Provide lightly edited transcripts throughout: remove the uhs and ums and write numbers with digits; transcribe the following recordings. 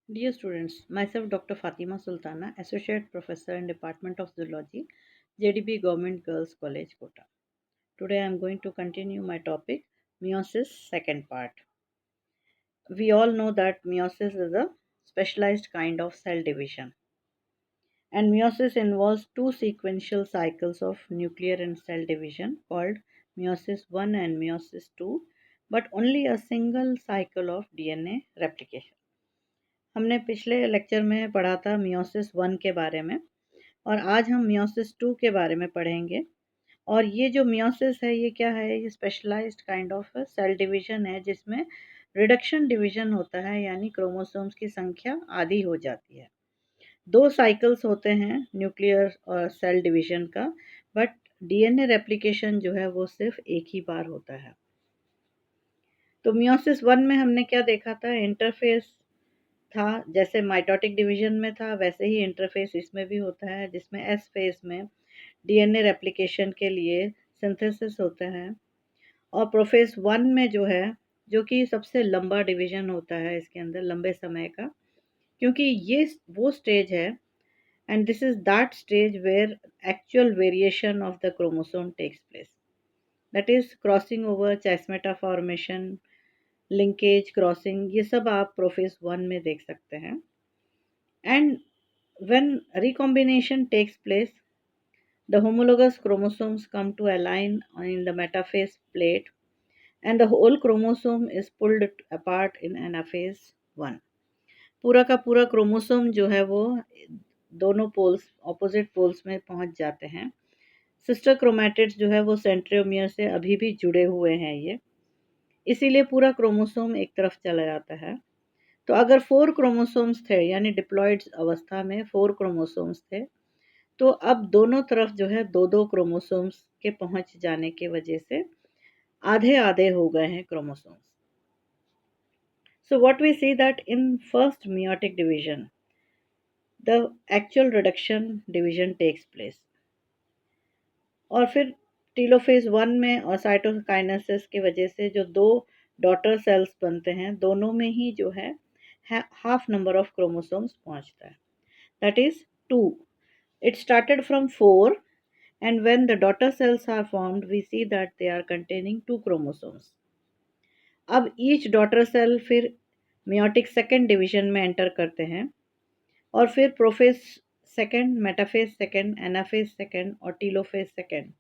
Dear students, myself Dr. Fatima Sultana, Associate Professor in Department of Zoology, JDB Government Girls College, Kota. Today I am going to continue my topic, meiosis second part. We all know that meiosis is a specialized kind of cell division, and meiosis involves two sequential cycles of nuclear and cell division called meiosis 1 and meiosis 2, but only a single cycle of DNA replication. हमने पिछले lecture में पढ़ा था meiosis one के बारे में और आज हम मियोसिस टू के बारे में पढ़ेंगे। और ये जो मियोसिस है ये क्या है, ये specialized kind of cell division है जिसमें रिडक्शन डिवीजन होता है, यानी क्रोमोसोम्स की संख्या आधी हो जाती है। दो साइकिल्स होते हैं न्यूक्लियर और सेल डिवीजन का, बट डीएनए रेप्लिकेशन जो है वो सिर्फ एक ही बार होता है। तो मियोसिस वन में हमने क्या देखा था, इंटरफेस था, जैसे माइटोटिक डिवीजन में था वैसे ही इंटरफेस इसमें भी होता है, जिसमें एस फेज में डीएनए रेप्लिकेशन के लिए सिंथेसिस होता है। और प्रोफेस वन में जो है, जो कि सबसे लंबा डिवीजन होता है इसके अंदर लंबे समय का, क्योंकि ये वो स्टेज है and this is that stage where actual variation of the chromosome takes place, that is crossing over, chiasmata formation, linkage, crossing, ये सब आप प्रोफेस वन में देख सकते हैं। And when recombination takes place, the homologous chromosomes come to align in the metaphase plate and the whole chromosome is pulled apart in anaphase 1. पूरा का पूरा क्रोमोसोम जो है वो दोनों पोल्स, ऑपोजिट पोल्स में पहुंच जाते हैं। सिस्टर क्रोमैटिड्स जो है वो सेंट्रोमियर से अभी भी जुड़े हुए हैं ये, इसीलिए पूरा क्रोमोसोम एक तरफ चला जाता है। तो अगर 4 क्रोमोसोम्स थे, यानी डिप्लॉयड अवस्था में 4 क्रोमोसोम्स थे, तो अब दोनों तरफ जो है दो दो क्रोमोसोम्स के पहुंच जाने की वजह से आधे आधे हो गए हैं chromosomes. So what we see that in first meiotic division the actual reduction division takes place, और फिर टीलोफेज वन में और साइटोकाइनेसिस की वजह से जो दो डॉटर सेल्स बनते हैं, दोनों में ही जो है हाफ नंबर ऑफ क्रोमोसोम्स पहुंचता है, that is 2. It started from 4, and when the daughter cells are formed, we see that they are containing 2 chromosomes. अब ईच डॉटर सेल फिर meiotic सेकेंड डिवीजन में एंटर करते हैं और फिर prophase second, metaphase second, anaphase second और telophase second.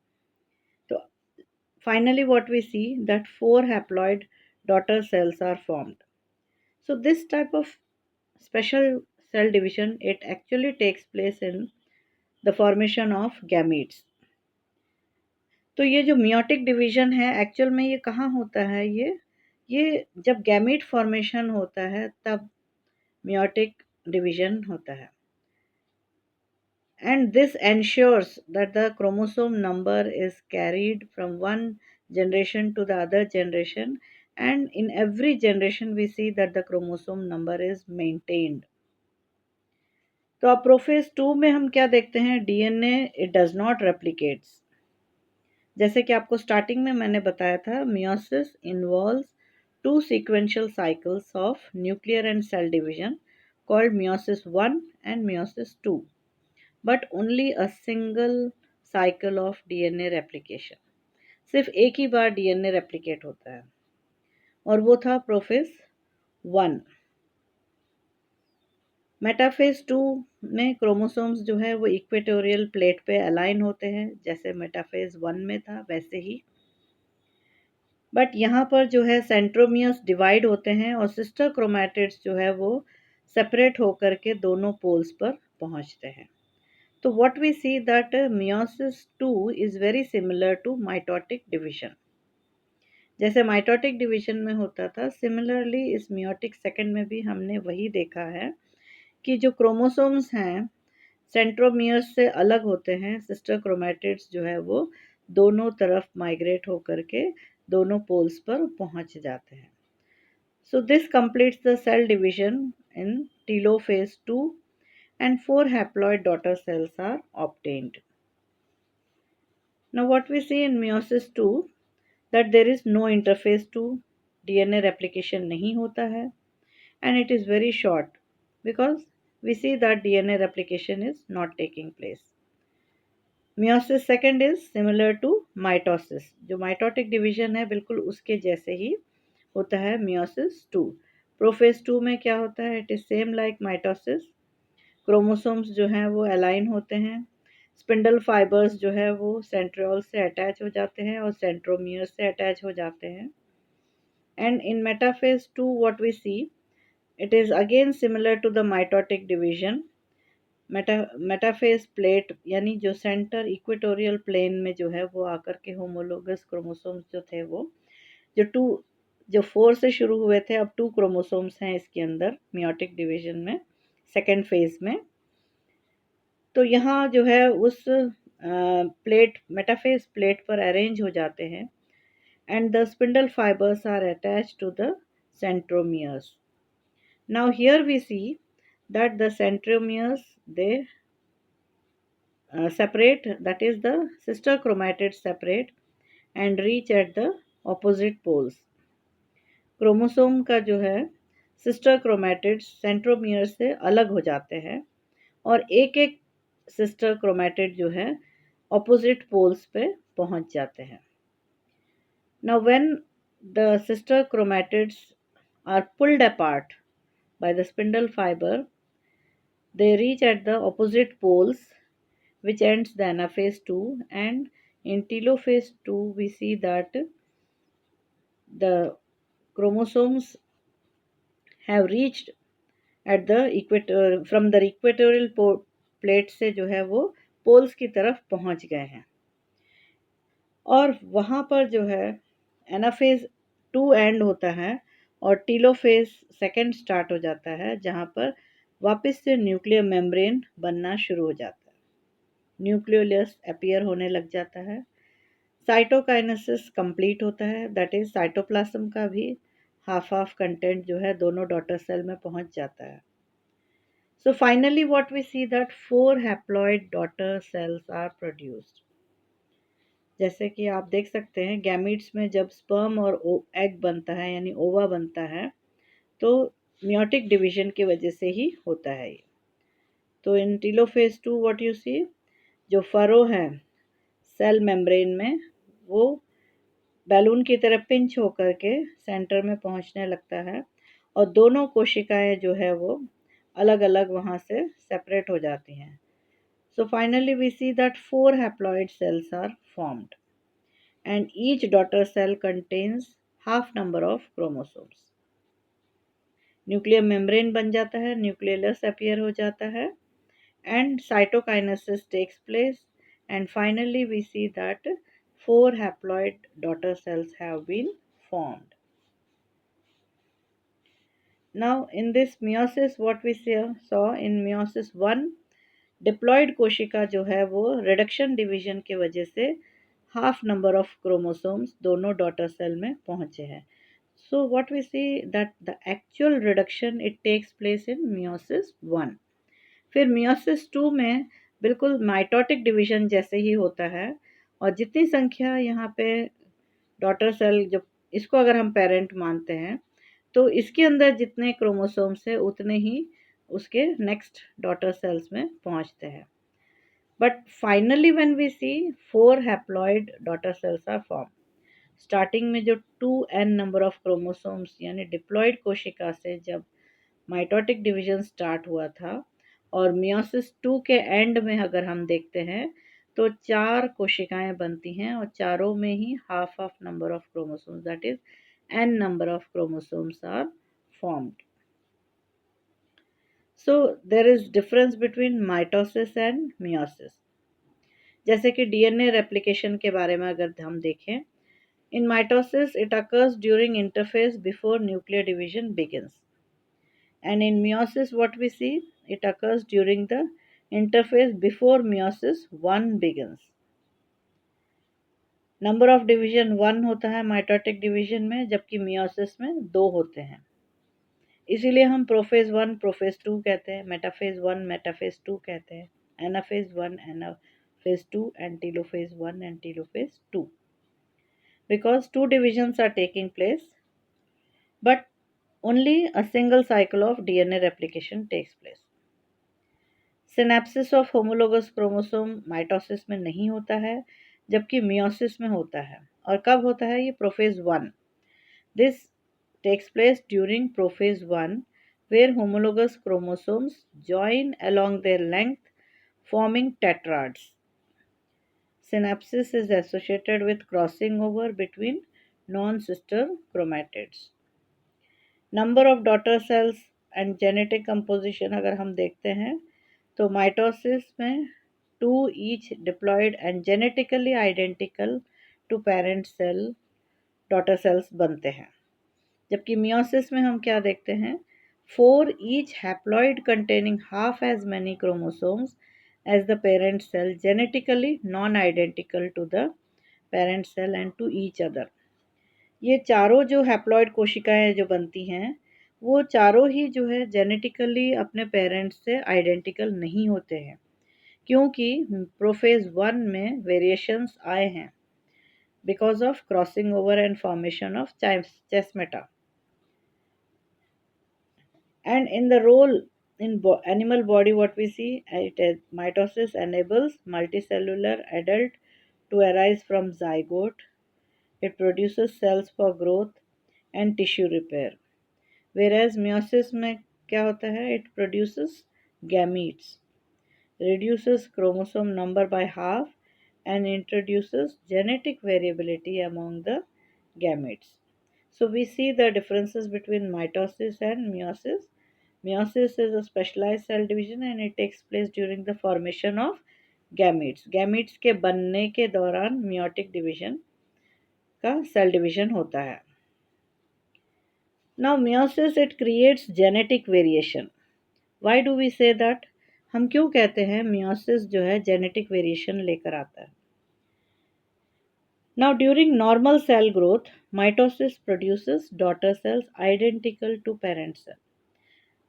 तो finally what we see that 4 haploid daughter cells are formed. So this type of special cell division, it actually takes place in the formation of gametes. तो ये जो meiotic division है actual में ये कहाँ होता है, ये जब गैमीट फॉर्मेशन होता है तब मियोटिक डिवीजन होता है। And this ensures that the chromosome number is carried from one generation to the other generation, and in every generation we see that the chromosome number is maintained. तो अब prophase 2 में हम क्या देखते हैं, DNA it does not replicates. जैसे कि आपको स्टार्टिंग में मैंने बताया था, meiosis involves two sequential cycles of nuclear and cell division called meiosis 1 and meiosis 2, but only a single cycle of DNA replication. सिर्फ एक ही बार डीएनए रेप्लिकेट होता है और वो था प्रोफेज 1। मेटाफेज 2 में क्रोमोसोम्स जो है वो इक्वेटोरियल प्लेट पे अलाइन होते हैं, जैसे मेटाफेज 1 में था वैसे ही, बट यहाँ पर जो है सेंट्रोमियर्स डिवाइड होते हैं और सिस्टर क्रोमैटिड्स जो है वो सेपरेट होकर के दोनों पोल्स पर पहुँचते हैं। तो what we see that meiosis 2 is very similar to mitotic division. जैसे माइटोटिक डिवीजन में होता था, सिमिलरली इस मियोटिक सेकेंड में भी हमने वही देखा है कि जो क्रोमोसोम्स हैं सेंट्रोमियर्स से अलग होते हैं, सिस्टर क्रोमैटिड्स जो है वो दोनों तरफ माइग्रेट होकर के दोनों पोल्स पर पहुंच जाते हैं। So this completes the cell division in telophase 2 and 4 haploid daughter cells are obtained. Now what we see in meiosis 2 that there is no interphase 2, DNA replication नहीं होता है and it is very short. because we see that DNA replication is not taking place. Meiosis second is similar to mitosis. जो mitotic division है बिल्कुल उसके जैसे ही होता है meiosis टू. प्रोफेज टू में क्या होता है? It is same like mitosis. Chromosomes जो हैं वो अलाइन होते हैं. स्पिंडल फाइबर्स जो है वो सेंट्रियोल से अटैच हो जाते हैं और सेंट्रोमियर से अटैच हो जाते हैं. And in metaphase two what we see, it is again similar to the mitotic division. Metaphase plate यानी जो सेंटर इक्वेटोरियल प्लेन में जो है वो आकर के होमोलोगस क्रोमोसोम्स जो थे वो जो टू जो 4 से शुरू हुए थे अब 2 क्रोमोसोम्स हैं इसके अंदर मियोटिक डिवीजन में सेकेंड फेज में. तो यहाँ जो है उस प्लेट मेटाफेज प्लेट पर अरेंज हो जाते हैं and the spindle fibres are attached to the centromeres. Now here we see that the centromeres they separate, that is the sister chromatids separate and reach at the opposite poles. Chromosome का जो है sister chromatids centromere से अलग हो जाते हैं और एक एक सिस्टर क्रोमैटिड जो है ऑपोजिट पोल्स पे पहुंच जाते हैं. Now when the sister chromatids are pulled apart by the spindle fiber, they reach at the opposite poles, which ends the anaphase 2, and in telophase 2 we see that the chromosomes have reached at the equator from the equatorial plate से जो है वो poles की तरफ पहुंच गए हैं और वहाँ पर जो है एनाफेज 2 एंड होता है और टीलोफेज सेकेंड स्टार्ट हो जाता है जहाँ पर वापस से न्यूक्लियर मेम्ब्रेन बनना शुरू हो जाता है. न्यूक्लियोलस अपीयर होने लग जाता है. साइटोकाइनेसिस कंप्लीट होता है, दैट इज साइटोप्लाज्म का भी हाफ कंटेंट जो है दोनों डॉटर सेल में पहुंच जाता है. So finally what we see that 4 haploid daughter cells are produced. जैसे कि आप देख सकते हैं गैमीट्स में जब स्पर्म और एग बनता है यानी ओवा बनता है तो मियोटिक डिवीजन की वजह से ही होता है ये. तो इन टीलोफेज 2 व्हाट यू सी, जो फरो है सेल मेम्ब्रेन में वो बैलून की तरह पिंच होकर के सेंटर में पहुंचने लगता है और दोनों कोशिकाएं जो है वो अलग अलग वहाँ से सेपरेट हो जाती हैं. So finally we see that 4 haploid cells are formed and each daughter cell contains half number of chromosomes. Nuclear membrane बन जाता है, न्यूक्लियस अपीयर हो जाता है and cytokinesis takes place, and finally we see that 4 haploid daughter cells have been formed. Now in this meiosis what we saw in meiosis 1, diploid कोशिका जो है वो रिडक्शन डिवीजन की वजह से हाफ नंबर ऑफ क्रोमोसोम्स दोनों daughter cell में पहुंचे हैं. So what we see that the actual reduction it takes place in meiosis 1. फिर मियोसिस 2 में बिल्कुल माइटोटिक डिवीजन जैसे ही होता है और जितनी संख्या यहाँ पे डॉटर सेल जब इसको अगर हम पेरेंट मानते हैं तो इसके अंदर जितने क्रोमोसोम्स है उतने ही उसके नेक्स्ट डॉटर सेल्स में पहुँचते हैं. But finally when we see 4 haploid daughter cells are form. Starting में जो 2n नंबर ऑफ क्रोमोसोम्स यानी डिप्लॉयड कोशिका से जब माइटोटिक डिवीजन स्टार्ट हुआ था और मियोसिस 2 के एंड में अगर हम देखते हैं तो 4 कोशिकाएं बनती हैं और चारों में ही half of number of chromosomes that is n number of chromosomes are formed. So there is difference between mitosis and meiosis. जैसे कि डीएनए रेप्लिकेशन के बारे में अगर हम देखें, इन mitosis it occurs during interface before nuclear division begins. And in meiosis what we see, it occurs during the interphase before meiosis 1 begins. Number of division 1 होता है माइटोटिक डिवीजन में जबकि मियोसिस में 2 होते हैं. इसीलिए हम प्रोफेज 1 प्रोफेज 2 कहते हैं, मेटाफेज 1 मेटाफेज 2 कहते हैं, anaphase 1 anaphase 2 and telophase 1 and telophase 2 because 2 divisions are taking place. But only a single cycle of DNA replication takes place. Synapses of homologous chromosome mitosis में नहीं होता है, जबकि मियोसिस में होता है। और कब होता है ये? Prophase 1। This takes place during prophase 1, where homologous chromosomes join along their length, forming tetrads. Synapsis is associated with crossing over between non-sister chromatids. Number of daughter cells and genetic composition अगर हम देखते हैं तो mitosis में 2 each diploid and genetically identical to parent cell daughter cells बनते हैं, जबकि meiosis में हम क्या देखते हैं? 4 each haploid containing half as many chromosomes as the parent cell, genetically non-identical to the parent cell and to each other. ये चारों जो हैप्लॉइड कोशिकाएं जो बनती हैं वो चारों ही जो है जेनेटिकली अपने पेरेंट्स से आइडेंटिकल नहीं होते हैं, क्योंकि प्रोफेज 1 में वेरिएशंस आए हैं because of crossing over and formation of chiasmata. And in the role in animal body, what we see, it is mitosis enables multicellular adult to arise from zygote. It produces cells for growth and tissue repair. Whereas meiosis में क्या होता है? It produces gametes, reduces chromosome number by half, and introduces genetic variability among the gametes. So we see the differences between mitosis and meiosis. Meiosis is a specialized cell division and it takes place during the formation of gametes. Gametes के बनने के दौरान meiotic division का cell division होता है. Now meiosis, it creates genetic variation. Why do we say that? हम क्यों कहते हैं meiosis जो है genetic variation लेकर आता है? Now during normal cell growth, mitosis produces daughter cells identical to parent cell.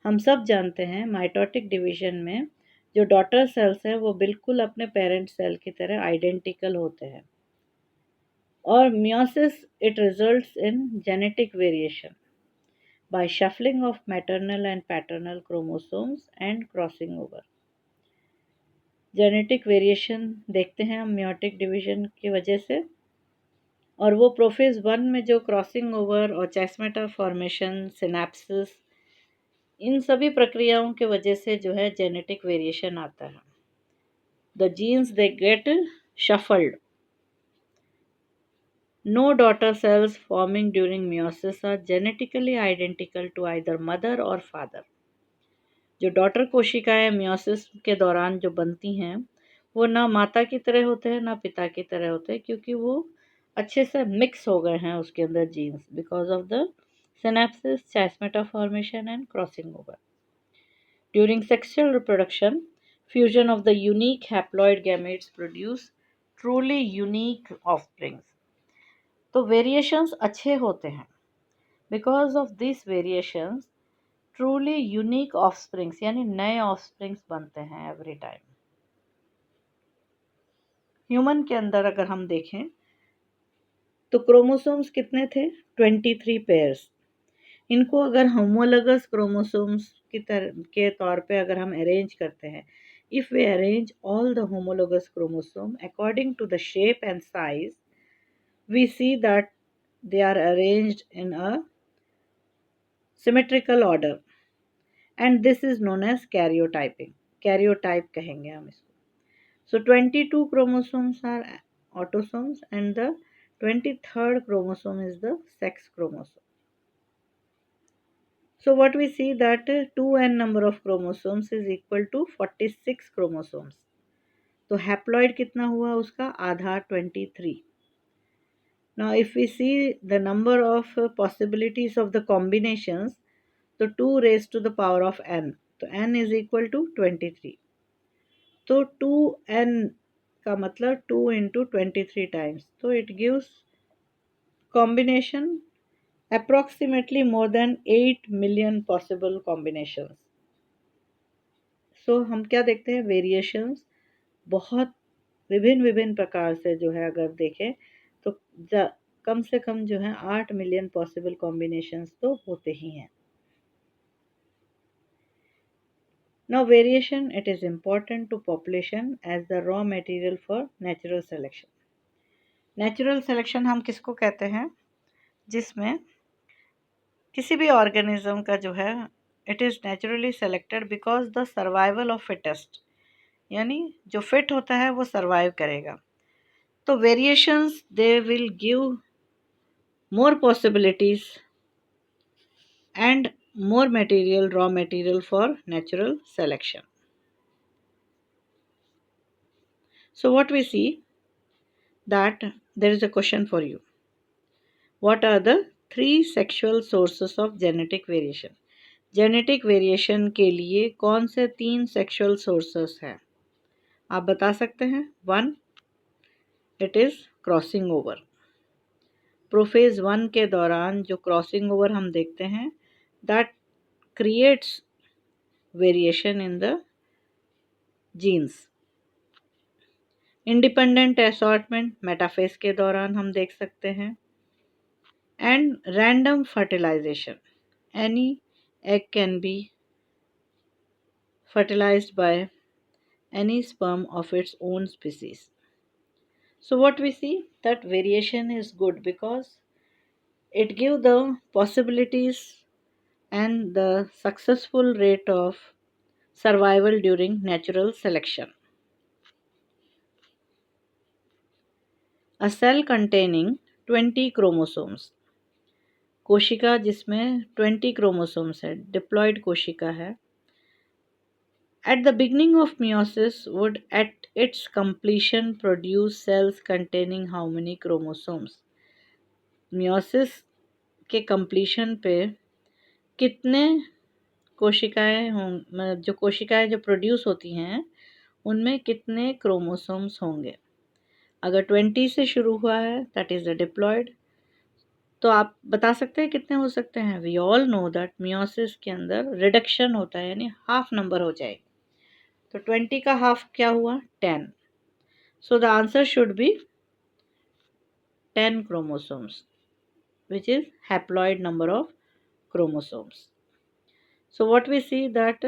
हम सब जानते हैं माइटोटिक डिवीजन में जो डॉटर सेल्स हैं वो बिल्कुल अपने पेरेंट सेल की तरह आइडेंटिकल होते हैं. और meiosis, it results in genetic variation by shuffling of maternal and paternal chromosomes and crossing over. Genetic variation देखते हैं हम मियोटिक डिवीजन की वजह से, और वो प्रोफेज 1 में जो क्रॉसिंग ओवर और चेस्मेटा फॉर्मेशन, सिनेप्सिस, इन सभी प्रक्रियाओं के वजह से जो है जेनेटिक वेरिएशन आता है. The genes they get shuffled. No daughter cells forming during meiosis are genetically identical to either mother or father. जो डॉटर कोशिकाएं मियोसिस के दौरान जो बनती हैं वो ना माता की तरह होते हैं ना पिता की तरह होते हैं, क्योंकि वो अच्छे से मिक्स हो गए हैं उसके अंदर genes because of the synapsis, chiasmata formation and crossing over. During sexual reproduction, fusion of the unique haploid gametes produce truly unique offsprings. तो वेरिएशंस अच्छे होते हैं. Because of this variations truly unique offsprings यानी नए offsprings बनते हैं every time. Human के अंदर अगर हम देखें तो क्रोमोसोम्स कितने थे? 23 पेयर्स. इनको अगर होमोलोगस क्रोमोसोम्स के तौर पे अगर हम अरेंज करते हैं, if we arrange all the homologous chromosome according to the shape and size, we see that they are arranged in a symmetrical order, and this is known as karyotyping. Karyotype कहेंगे हम इसको. So 22 chromosomes are autosomes and the 23rd chromosome is the sex chromosome. So what we see that 2n number of chromosomes is equal to 46 chromosomes. तो haploid कितना हुआ उसका? आधा, 23. Now if we see the number of possibilities of the combinations, so 2 raised to the power of n, तो n is equal to 23. तो 2n का मतलब 2 into 23 times, so it gives combination approximately more than 8 million possible combinations. So हम क्या देखते हैं? Variations बहुत विभिन्न प्रकार से जो है अगर देखें तो कम से कम जो है 8 मिलियन पॉसिबल कॉम्बिनेशंस तो होते ही हैं. Now variation, it is important to population as the raw material for natural selection. Natural selection हम किसको कहते हैं, जिसमें किसी भी ऑर्गेनिज्म का जो है it is naturally selected because the survival of fittest, यानी जो फिट होता है वो सर्वाइव करेगा. तो variations they will give more possibilities and more material, raw material for natural selection. So what we see that there is a question for you. What are the 3 sexual sources of genetic variation? Genetic variation के लिए कौन से 3 sexual sources हैं, आप बता सकते हैं. 1, it is crossing over. Prophase 1 के दौरान जो क्रॉसिंग ओवर हम देखते हैं that creates variation in the genes. Independent assortment metaphase के दौरान हम देख सकते हैं. And random fertilization, any egg can be fertilized by any sperm of its own species. So what we see that variation is good because it gives the possibilities and the successful rate of survival during natural selection. A cell containing 20 chromosomes, कोशिका जिसमें 20 chromosomes है, diploid कोशिका है. At the beginning of meiosis would at its completion produce cells containing how many chromosomes? meiosis के completion पे कितने कोशिकाएं हों, जो कोशिकाएं जो प्रोड्यूस होती हैं उनमें कितने क्रोमोसोम्स होंगे. अगर 20 से शुरू हुआ है दैट इज़ अ डिप्लॉयड, तो आप बता सकते हैं कितने हो सकते हैं. We all know that meiosis के अंदर रिडक्शन होता है, यानी हाफ नंबर हो जाएगी. तो 20 का हाफ क्या हुआ, 10. So the answer should be 10 chromosomes, which is haploid number of chromosomes. So what we see that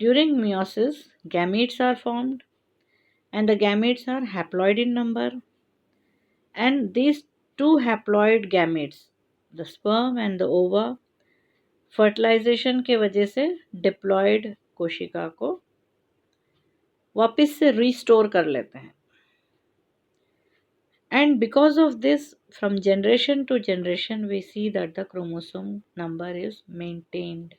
during meiosis gametes are formed and the gametes are haploid in number, and these 2 haploid gametes, the sperm and the ova, fertilization के वजह से diploid कोशिका को वापस से restore कर लेते हैं. And because of this, from generation to generation, we see that the chromosome number is maintained.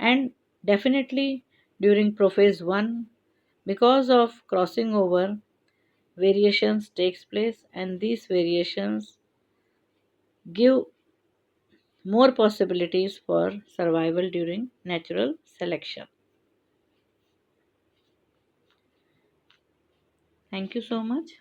And definitely during prophase 1, because of crossing over, variations takes place, and these variations give more possibilities for survival during natural selection. Thank you so much.